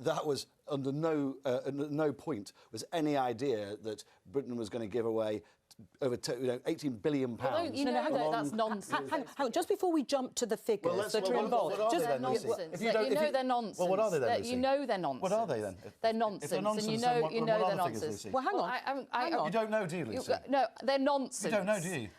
that was under no point was any idea that Britain was going to give away over 18 billion pounds. You know that's nonsense. Hang on, just before we jump to the figures that are involved. What are they're nonsense. You know they're nonsense. Well, what are they then, Lucy? You know they're nonsense. What are they then? They're nonsense, nonsense, and you then know what they're are the figures, nonsense. Lucy? Well, hang on. You don't know, do you, Lucy? No, they're nonsense. You don't know, do you?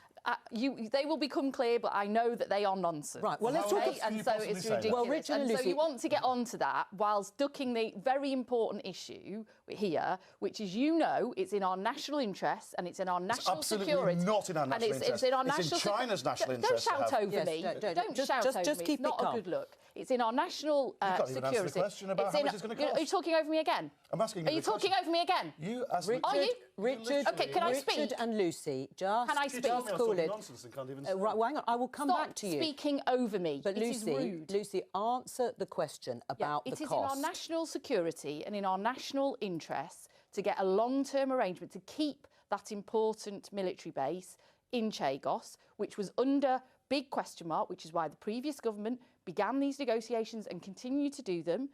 They will become clear, but I know that they are nonsense. Right, well, let's talk about and so it's ridiculous. Well, Richard and so Lucy, you want to get onto that whilst ducking the very important issue here, which is, it's in our national interest and it's in our national security. Absolutely not in our national interest. It's in our national It's in China's national interest. Don't shout over me. Don't shout over me. Just keep it's not it calm. a good look. It's in our national You can't even security. answer the question about how much it's going to cost. Are you talking over me again? I'm asking you. Are you talking over me again? You asked Are you? Richard, Okay, can I speak? Richard and Lucy, just can I speak? cool it. Nonsense and can't even say. Right, well, hang on. I will come back to you. Stop speaking over me. But Lucy, answer the question about the cost. It is in our national security and in our national interests to get a long-term arrangement to keep that important military base in Chagos, which was under big question mark, which is why the previous government began these negotiations and continue to do them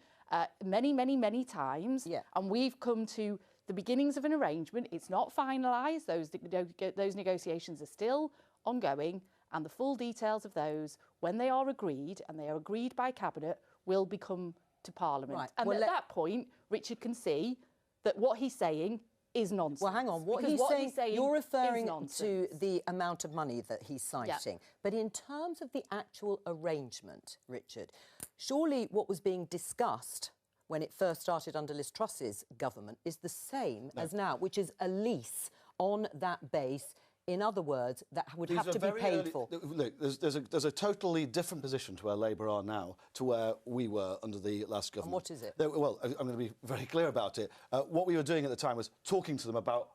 many times. Yeah. And we've come to the beginnings of an arrangement. It's not finalised. Those negotiations are still ongoing, and the full details of those, when they are agreed, and they are agreed by Cabinet, will become to Parliament. Right. And at that point, Richard can see that what he's saying is nonsense. Well, hang on. What he's saying, you're referring to the amount of money that he's citing. Yeah. But in terms of the actual arrangement, Richard, surely what was being discussed when it first started under Liz Truss's government is the same as now, which is a lease on that base. In other words, that would have to be paid for. Look, there's a totally different position to where Labour are now to where we were under the last government. And what is it? Well, I'm going to be very clear about it. What we were doing at the time was talking to them about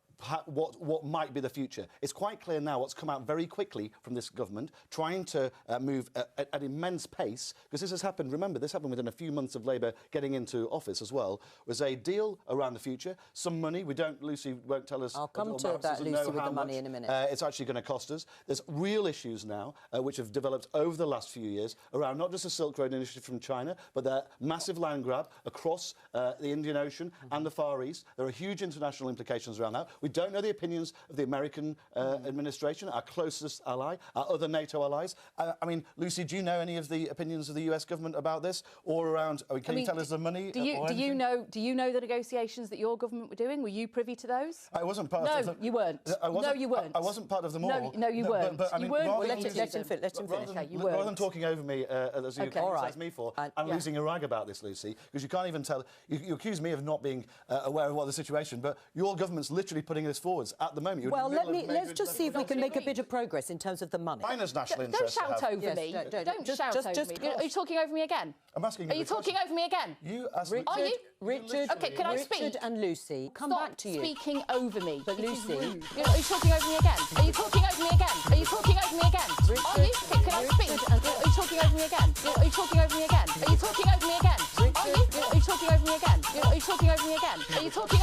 what might be the future. It's quite clear now what's come out very quickly from this government, trying to move at an immense pace, because this has happened, remember, this happened within a few months of Labour getting into office as well, was a deal around the future, some money. Lucy won't tell us. I'll come to that, Lucy, with the money in a minute. It's actually going to cost us. There's real issues now which have developed over the last few years around not just the Silk Road initiative from China, but the massive land grab across the Indian Ocean and the Far East. There are huge international implications around that. We don't know the opinions of the American administration, our closest ally, our other NATO allies. I mean, Lucy, do you know any of the opinions of the US government about this, or around? Can you tell us the money? Do you know the negotiations that your government were doing? Were you privy to those? I wasn't part of them. No, you weren't. No, you weren't. I wasn't part of them all. No, you weren't. But, I mean, you weren't. Well, let him finish. Okay, you weren't. Rather than talking over me, as you criticise me for, I'm losing a rag about this, Lucy, because you can't even tell. You accuse me of not being aware of what the situation, but your government's literally putting this forwards at the moment. Well, let's just see if we can make a bit of progress in terms of the money. China's national interest. Don't shout over me. Don't shout over me. Are you talking over me again? I'm asking you. Are you talking over me again? You asked me. Are you? Richard, okay, can I speak? Richard and Lucy, come back to you. Stop speaking over me. But Lucy, are you talking over me again? Are you talking over me again? Are you talking over me again? Are you? Can I speak? Are you talking over me again? Are you talking over me again? Are you talking over me again? Are you? Are you talking over me again? Are you talking over me again? Are you talking